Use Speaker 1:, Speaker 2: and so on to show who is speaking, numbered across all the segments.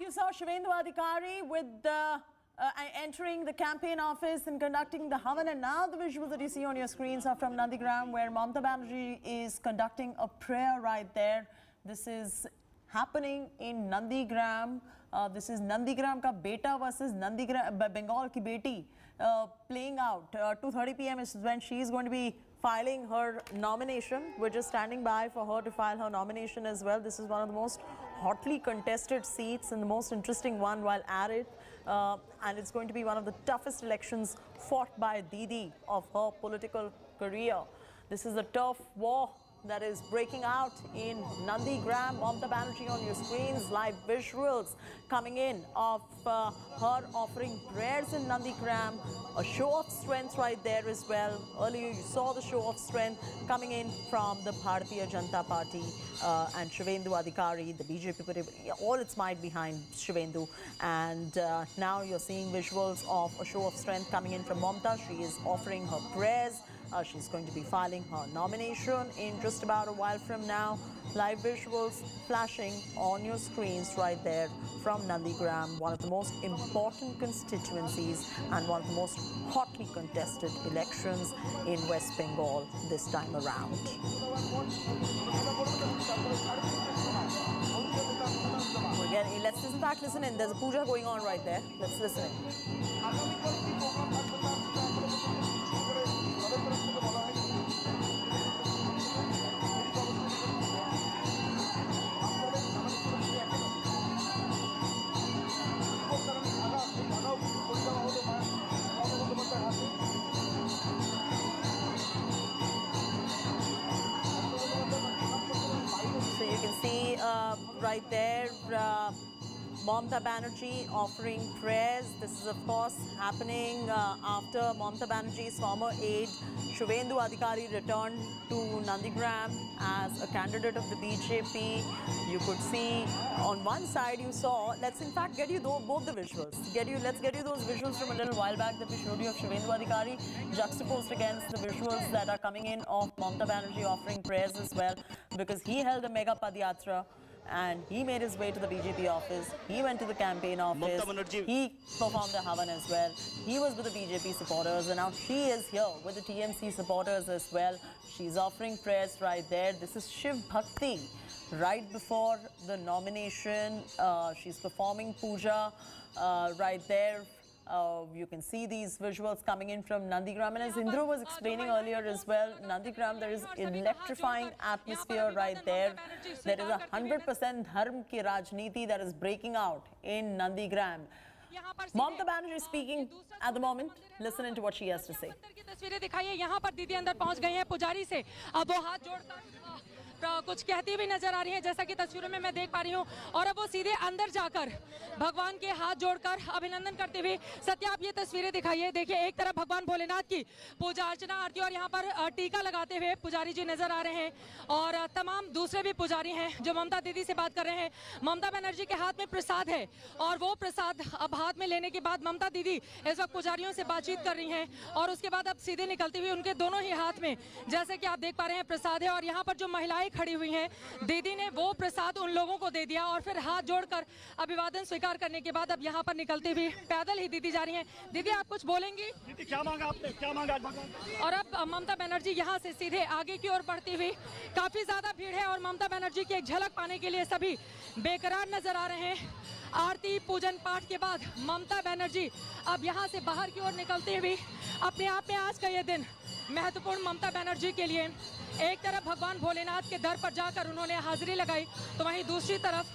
Speaker 1: you saw Shivendhu Adhikari with entering the campaign office and conducting the Havan, and now the visuals that you see on your screens are from Nandigram, where Mamata Banerjee is conducting a prayer right there. This is happening in Nandigram. This is Nandigram ka beta versus Nandigram Bengal ki beti playing out. 2:30 p.m. is when she is going to be filing her nomination. We're just standing by for her to file her nomination as well. This is one of the most hotly contested seats and the most interesting one while at it. And it's going to be one of the toughest elections fought by Didi of her political career. This is a tough war that is breaking out in Nandigram. Mamata Banerjee on your screens, live visuals coming in of her offering prayers in Nandigram. A show of strength right there as well. Earlier you saw the show of strength coming in from the Bharatiya Janata Party and Shivendhu Adhikari, the BJP put all its might behind Shivendhu. And now you're seeing visuals of a show of strength coming in from Mamata. She is offering her prayers. She's going to be filing her nomination in just about a while from now. Live visuals flashing on your screens right there from Nandigram, one of the most important constituencies and one of the most hotly contested elections in West Bengal this time around. Let's in fact listen in. There's a puja going on right there. Let's listen in. So you can see right there, Mamata Banerjee offering prayers. This is of course happening after Mamata Banerjee's former aide Shivendhu Adhikari returned to Nandigram as a candidate of the BJP. You could see on one side you saw, let's in fact get you both the visuals. Let's get you those visuals from a little while back that we showed you of Shivendhu Adhikari juxtaposed against the visuals that are coming in of Mamata Banerjee offering prayers as well, because he held a mega Padyatra and he made his way to the BJP office. He went to the campaign office. He performed the Havan as well. He was with the BJP supporters, and now she is here with the TMC supporters as well. She's offering prayers right there. This is Shiv Bhakti right before the nomination. She's performing puja right there. You can see these visuals coming in from Nandigram, and as Indra was explaining earlier as well, Nandigram, there is electrifying atmosphere right there. There is 100% dharm ki rajniti that is breaking out in Nandigram. Mamata Banerjee speaking at the moment. Listen to what she has to say.
Speaker 2: तस्वीरें दिखाइए यहाँ पर दीदी अंदर पहुँच गए हैं पुजारी से अब वो हाथ जोड़कर कुछ कहती भी नजर आ रही हैं, जैसा कि तस्वीरों में मैं देख पा रही हूँ, और अब वो सीधे अंदर जाकर भगवान के हाथ जोड़कर अभिनंदन करते हुए। सत्या, आप ये तस्वीरें दिखाइए। देखिए, एक तरफ भगवान भोलेनाथ की पूजा अर्चना आरती और यहाँ पर टीका लगाते हुए पुजारी जी नजर आ रहे हैं, और तमाम दूसरे भी पुजारी हैं जो ममता दीदी से बात कर रहे हैं। ममता बनर्जी के हाथ में प्रसाद है और वो प्रसाद अब हाथ में लेने के बाद ममता दीदी इस वक्त पुजारियों से बातचीत कर रही हैं, और उसके बाद अब सीधे निकलती हुई उनके दोनों ही हाथ में, जैसे कि आप देख पा रहे हैं, प्रसाद है। और यहाँ पर जो महिलाएं खड़ी हुई हैं, दीदी ने वो प्रसाद उन लोगों को दे दिया और फिर हाथ जोड़कर अभिवादन स्वीकार करने के बाद अब यहाँ पर निकलती हुई पैदल ही दीदी जा रही हैं। दीदी, आप कुछ बोलेंगी?
Speaker 3: दीदी, क्या मांगा आपने? क्या मांगा?
Speaker 2: और अब ममता बनर्जी यहाँ से सीधे आगे की ओर बढ़ती हुई, काफी ज्यादा भीड़ है और ममता बनर्जी की एक झलक पाने के लिए सभी बेकरार नजर आ रहे हैं। आरती पूजन पाठ के बाद ममता बनर्जी अब यहाँ से बाहर की ओर निकलते हुए, अपने आप में आज का ये दिन महत्वपूर्ण ममता बनर्जी के लिए। एक तरफ भगवान भोलेनाथ के दर पर जाकर उन्होंने हाजिरी लगाई, तो वहीं दूसरी तरफ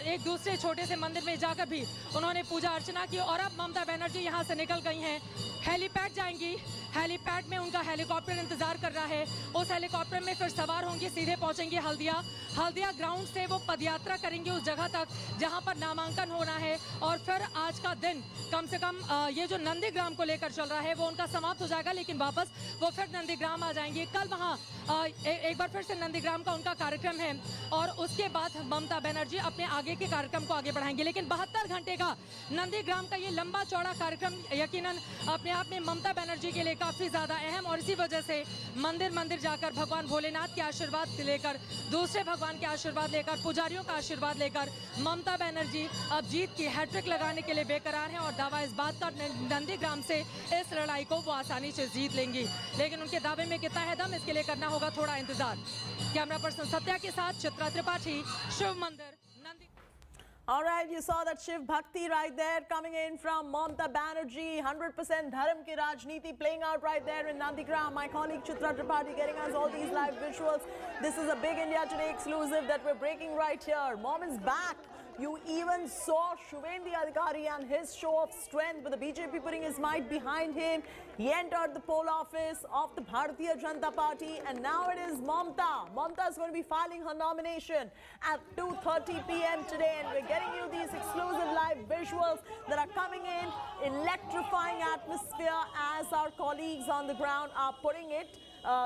Speaker 2: एक दूसरे छोटे से मंदिर में जाकर भी उन्होंने पूजा अर्चना की। और अब ममता बनर्जी यहाँ से निकल गई हैं, हेलीपैड जाएंगी। हेलीपैड में उनका हेलीकॉप्टर इंतजार कर रहा है। उस हेलीकॉप्टर में फिर सवार होंगी, सीधे पहुंचेंगे हल्दिया ग्राउंड से वो पदयात्रा करेंगे उस जगह तक जहां पर नामांकन होना है, और फिर आज का दिन कम से कम ये जो नंदीग्राम को लेकर चल रहा है वो उनका समाप्त हो जाएगा, लेकिन वापस वो फिर नंदीग्राम आ जाएंगे। कल वहाँ एक बार फिर से नंदीग्राम का उनका कार्यक्रम है, और उसके बाद ममता बनर्जी अपने आगे के कार्यक्रम को आगे बढ़ाएंगे। लेकिन 72 घंटे का नंदीग्राम का ये लंबा चौड़ा कार्यक्रम यकीनन अपने आप में ममता बनर्जी के लिए काफी ज्यादा अहम, और इसी वजह से मंदिर मंदिर जाकर भगवान भोलेनाथ के आशीर्वाद लेकर, दूसरे भगवान के आशीर्वाद लेकर, पुजारियों का आशीर्वाद लेकर ममता बनर्जी अब जीत की हैट्रिक लगाने के लिए बेकरार हैं और दावा इस बात का नंदीग्राम से इस लड़ाई को वो आसानी से जीत लेंगी। लेकिन उनके दावे में कितना है दम, इसके लिए करना होगा थोड़ा इंतजार। कैमरा पर्सन सत्या के साथ चित्रा त्रिपाठी, शिव मंदिर, Nandi.
Speaker 1: All right, you saw that Shiv Bhakti right there coming in from Mamta Banerjee. 100% Dharam ki Rajniti playing out right there in Nandigram. My colleague Chitra Tripathi getting us all these live visuals. This is a big India Today exclusive that we're breaking right here. Mom is back. You even saw Shuvendi Adhikari and his show of strength with the BJP putting his might behind him. He entered the poll office of the Bharatiya Janata Party, and now it is Mamta. Mamta is going to be filing her nomination at 2:30 p.m. today, and we're getting you these exclusive live visuals that are coming in. Electrifying atmosphere as our colleagues on the ground are putting it.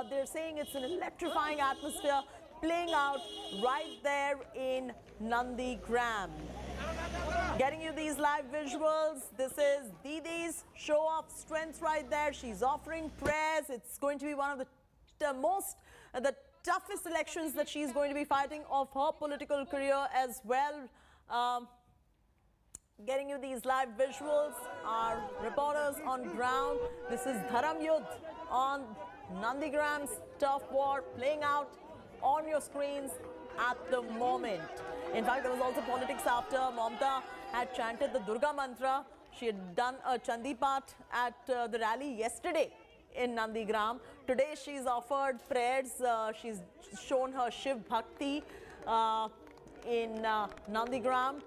Speaker 1: They're saying it's an electrifying atmosphere playing out right there in Nandigram. Getting you these live visuals. This is Didi's show of strength right there. She's offering prayers. It's going to be one of the toughest elections that she's going to be fighting of her political career as well. Getting you these live visuals. Our reporters on ground. This is Dharam Yudh on Nandigram's tough war playing out on your screens at the moment. In fact, there was also politics after Mamta had chanted the Durga mantra. She had done a Chandi Path at the rally yesterday in Nandigram. Today she's offered prayers. She's shown her Shiv Bhakti in Nandigram.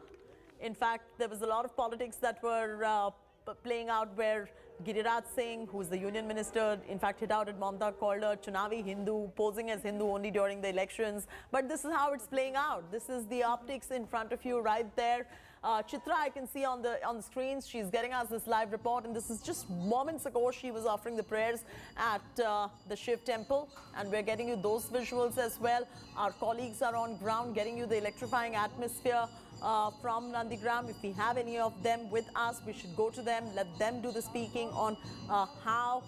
Speaker 1: In fact, there was a lot of politics that were playing out where Giriraj Singh, who's the union minister, in fact hit out at Mamta, called her Chunavi Hindu, posing as Hindu only during the elections. But this is how it's playing out. This is the optics in front of you right there. Chitra, I can see on the screens, she's getting us this live report, and this is just moments ago she was offering the prayers at the Shiv temple, and we're getting you those visuals as well. Our colleagues are on ground getting you the electrifying atmosphere from Nandigram. If we have any of them with us, we should go to them, let them do the speaking on how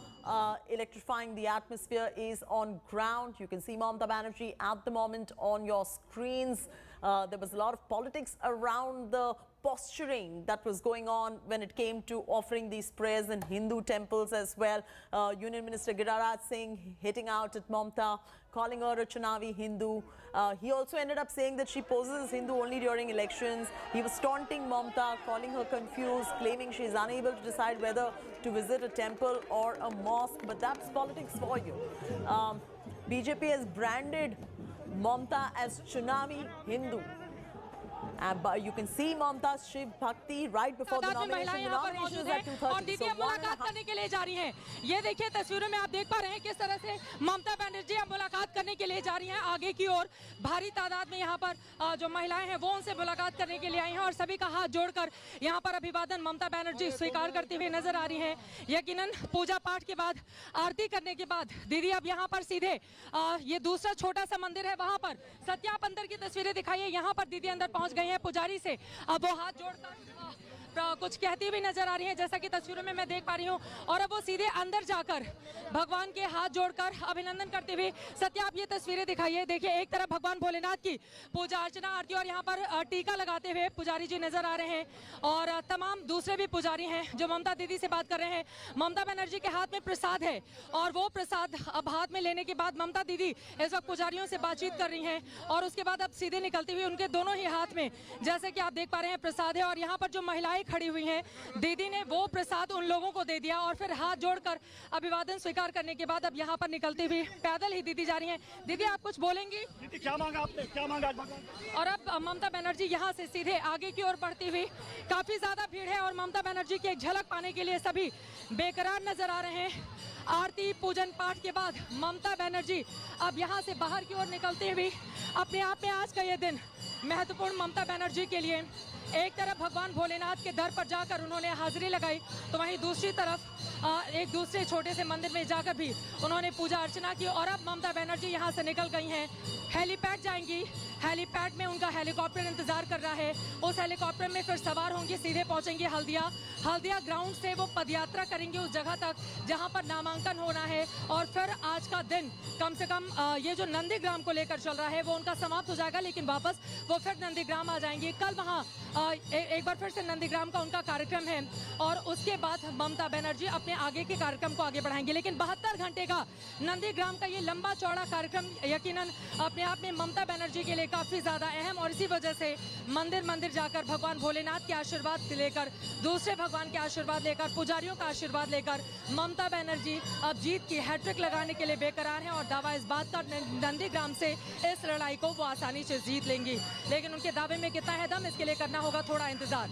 Speaker 1: electrifying the atmosphere is on ground. You can see Mamta Banerjee at the moment on your screens. There was a lot of politics around the posturing that was going on when it came to offering these prayers in Hindu temples as well. Union Minister Giriraj Singh hitting out at Mamta, calling her a Chunavi Hindu. He also ended up saying that she poses as Hindu only during elections. He was taunting Mamta, calling her confused, claiming she is unable to decide whether to visit a temple or a mosque. But that's politics for you. BJP has branded Mamta as Chunavi Hindu. But you can see Mamta's Shiv Bhakti right before the nomination. The nomination is at 2:30.
Speaker 2: और दीदी अब मुलाकात करने के लिए जा रही हैं। ये देखिए तस्वीरों में आप देख पा रहे हैं किस तरह से ममता बनर्जी अब मुलाकात करने के लिए जा रही हैं आगे की ओर। भारी तादाद में यहाँ पर जो महिलाएं हैं वो उनसे मुलाकात करने के लिए आई हैं और सभी का हाथ जोड़कर यहाँ पर अभिवादन ममता बनर्जी स्वीकार करती हुई नजर आ रही हैं। यकीनन पूजा पाठ के बाद, आरती करने के बाद दीदी अब यहाँ पर सीधे ये दूसरा छोटा सा मंदिर है वहाँ पर सत्या आप अंदर की तस्वीरें दिखाइए। यहाँ पर दीदी अंदर पहुँच गई हैं पुजारी से। अब वो हाथ जोड़कर कुछ कहती हुई नजर आ रही है जैसा कि तस्वीरों में मैं देख पा रही हूँ, और अब वो सीधे अंदर जाकर भगवान के हाथ जोड़कर अभिनंदन करते हुए। सत्या आप ये तस्वीरें दिखाइए। देखिए एक तरफ भगवान भोलेनाथ की पूजा अर्चना आरती और यहाँ पर टीका लगाते हुए पुजारी जी नजर आ रहे हैं, और तमाम दूसरे भी पुजारी हैं जो ममता दीदी से बात कर रहे हैं। ममता बनर्जी के हाथ में प्रसाद है और वो प्रसाद अब हाथ में लेने के बाद ममता दीदी इस वक्त पुजारियों से बातचीत कर रही हैं, और उसके बाद अब सीधे निकलती हुई उनके दोनों ही हाथ में जैसे कि आप देख पा रहे हैं प्रसाद है, और यहाँ पर जो महिलाएं खड़ी हुई हैं दीदी ने वो प्रसाद उन लोगों को दे दिया और फिर हाथ जोड़कर अभिवादन स्वीकार करने के बाद अब यहाँ पर निकलती हुई पैदल ही दीदी जा रही हैं। दीदी आप कुछ बोलेंगी?
Speaker 3: दीदी क्या मांगा आपने, क्या मांगा?
Speaker 2: और अब ममता बनर्जी यहाँ से सीधे आगे की ओर बढ़ती हुई, काफी ज्यादा भीड़ है और ममता बनर्जी की एक झलक पाने के लिए सभी बेकरार नजर आ रहे हैं। आरती पूजन पाठ के बाद ममता बनर्जी अब यहाँ से बाहर की ओर निकलते हुए अपने आप में आज का ये दिन महत्वपूर्ण ममता बनर्जी के लिए। एक तरफ भगवान भोलेनाथ के दर पर जाकर उन्होंने हाजिरी लगाई, तो वहीं दूसरी तरफ एक दूसरे छोटे से मंदिर में जाकर भी उन्होंने पूजा अर्चना की, और अब ममता बनर्जी यहाँ से निकल गई हैं। हेलीपैड जाएंगी, हेलीपैड में उनका हेलीकॉप्टर इंतजार कर रहा है। उस हेलीकॉप्टर में फिर सवार होंगे, सीधे पहुंचेंगे हल्दिया ग्राउंड से वो पदयात्रा करेंगे उस जगह तक जहां पर नामांकन होना है। और फिर आज का दिन कम से कम ये जो नंदीग्राम को लेकर चल रहा है वो उनका समाप्त हो जाएगा, लेकिन वापस वो फिर नंदीग्राम आ जाएंगे। कल वहाँ एक बार फिर से नंदीग्राम का उनका कार्यक्रम है और उसके बाद ममता बनर्जी अपने आगे के कार्यक्रम को आगे बढ़ाएंगे। लेकिन 72 घंटे का नंदीग्राम का ये लंबा चौड़ा कार्यक्रम यकीनन अपने आप में ममता बनर्जी के लिए काफी ज्यादा अहम, और इसी वजह से मंदिर मंदिर जाकर भगवान भोलेनाथ के आशीर्वाद लेकर, दूसरे भगवान के आशीर्वाद लेकर, पुजारियों का आशीर्वाद लेकर ममता बनर्जी अब जीत की हैट्रिक लगाने के लिए बेकरार हैं और दावा इस बात का नंदीग्राम से इस लड़ाई को वो आसानी से जीत लेंगी। लेकिन उनके दावे में कितना है दम, इसके लिए करना होगा थोड़ा इंतजार।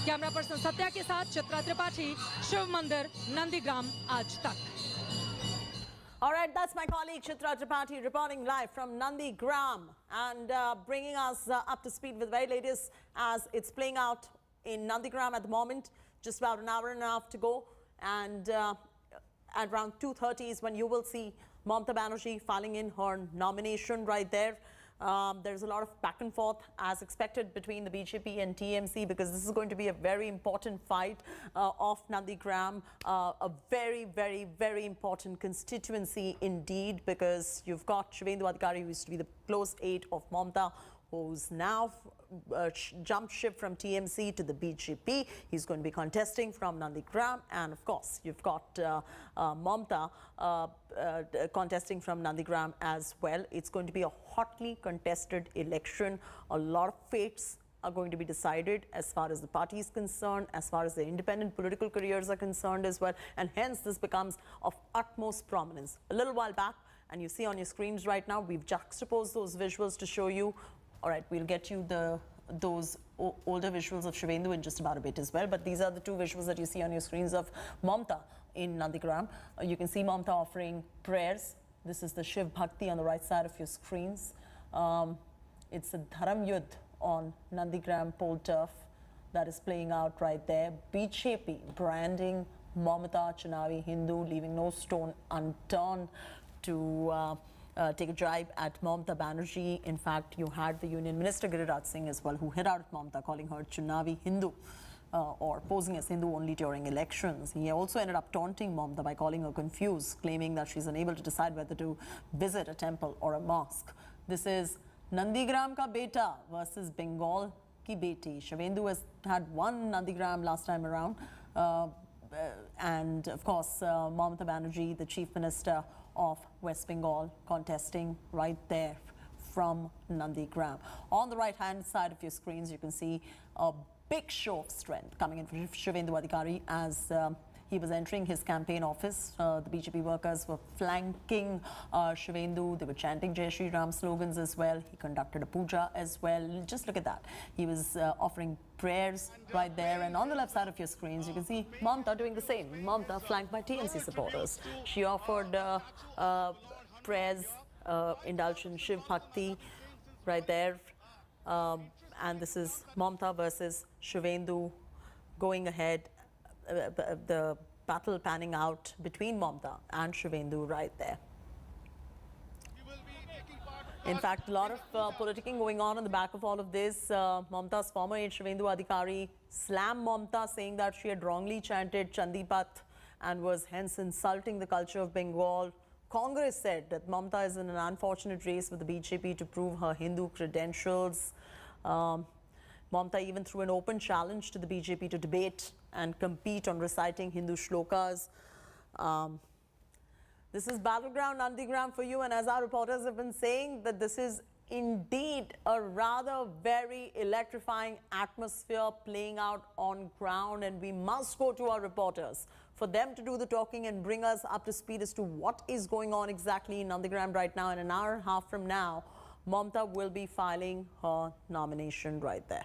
Speaker 2: कैमरा पर्सन सत्या के साथ चित्रा त्रिपाठी, शिव मंदिर, नंदीग्राम आज तक।
Speaker 1: All right, that's my colleague Chitra Tripathi reporting live from Nandigram and bringing us up to speed with the very latest as it's playing out in Nandigram at the moment. Just about an hour and a half to go, and at around 2:30 is when you will see Mamata Banerjee filing in her nomination right there. There's a lot of back and forth as expected between the BJP and TMC because this is going to be a very important fight of Nandigram, a very, very, very important constituency indeed, because you've got Shivendu Adhikari, who used to be the close aide of Mamata, who's now jumped ship from TMC to the BJP. He's going to be contesting from Nandigram, and of course you've got Mamata contesting from Nandigram as well. It's going to be a hotly contested election. A lot of fates are going to be decided as far as the party is concerned, as far as the independent political careers are concerned as well, and hence this becomes of utmost prominence. A little while back, and you see on your screens right now, we've juxtaposed those visuals to show you. All right, we'll get you those older visuals of Shivendu in just about a bit as well, but these are the two visuals that you see on your screens of Mamata in Nandigram. You can see Mamata offering prayers. This is the Shiv Bhakti on the right side of your screens. It's a Dharam Yudh on Nandigram poll turf that is playing out right there. BJP branding Mamata Chunavi Hindu, leaving no stone unturned to take a jibe at Mamata Banerjee. In fact, you had the Union Minister Giriraj Singh as well, who hit out at Mamata, calling her Chunavi Hindu, or posing as Hindu only during elections. He also ended up taunting Mamata by calling her confused, claiming that she's unable to decide whether to visit a temple or a mosque. This is Nandigram ka beta versus Bengal ki beti. Shivendu has had one Nandigram last time around, and of course Mamata Banerjee, the Chief Minister of West Bengal, contesting right there from Nandigram. On the right hand side of your screens, you can see a big show of strength coming in from Shivendu Adhikari as he was entering his campaign office. The BJP workers were flanking Shivendu. They were chanting Jai Shri Ram slogans as well. He conducted a puja as well. Just look at that. He was offering prayers right there. And on the left side of your screens, you can see Mamata doing the same. Mamata flanked by TMC supporters. She offered prayers, indulged in Shiv Bhakti right there. And this is Mamata versus Shivendu going ahead. The battle panning out between Mamata and Shivendu right there. In fact, a lot of politicking going on in the back of all of this. Mamata's former aide Shivendu Adhikari slammed Mamata, saying that she had wrongly chanted Chandipat and was hence insulting the culture of Bengal. Congress said that Mamata is in an unfortunate race with the BJP to prove her Hindu credentials. Mamata even threw an open challenge to the BJP to debate and compete on reciting Hindu shlokas. This is Battleground Nandigram for you, and as our reporters have been saying, that this is indeed a rather very electrifying atmosphere playing out on ground, and we must go to our reporters for them to do the talking and bring us up to speed as to what is going on exactly in Nandigram right now. In an hour and a half from now, Mamata will be filing her nomination right there.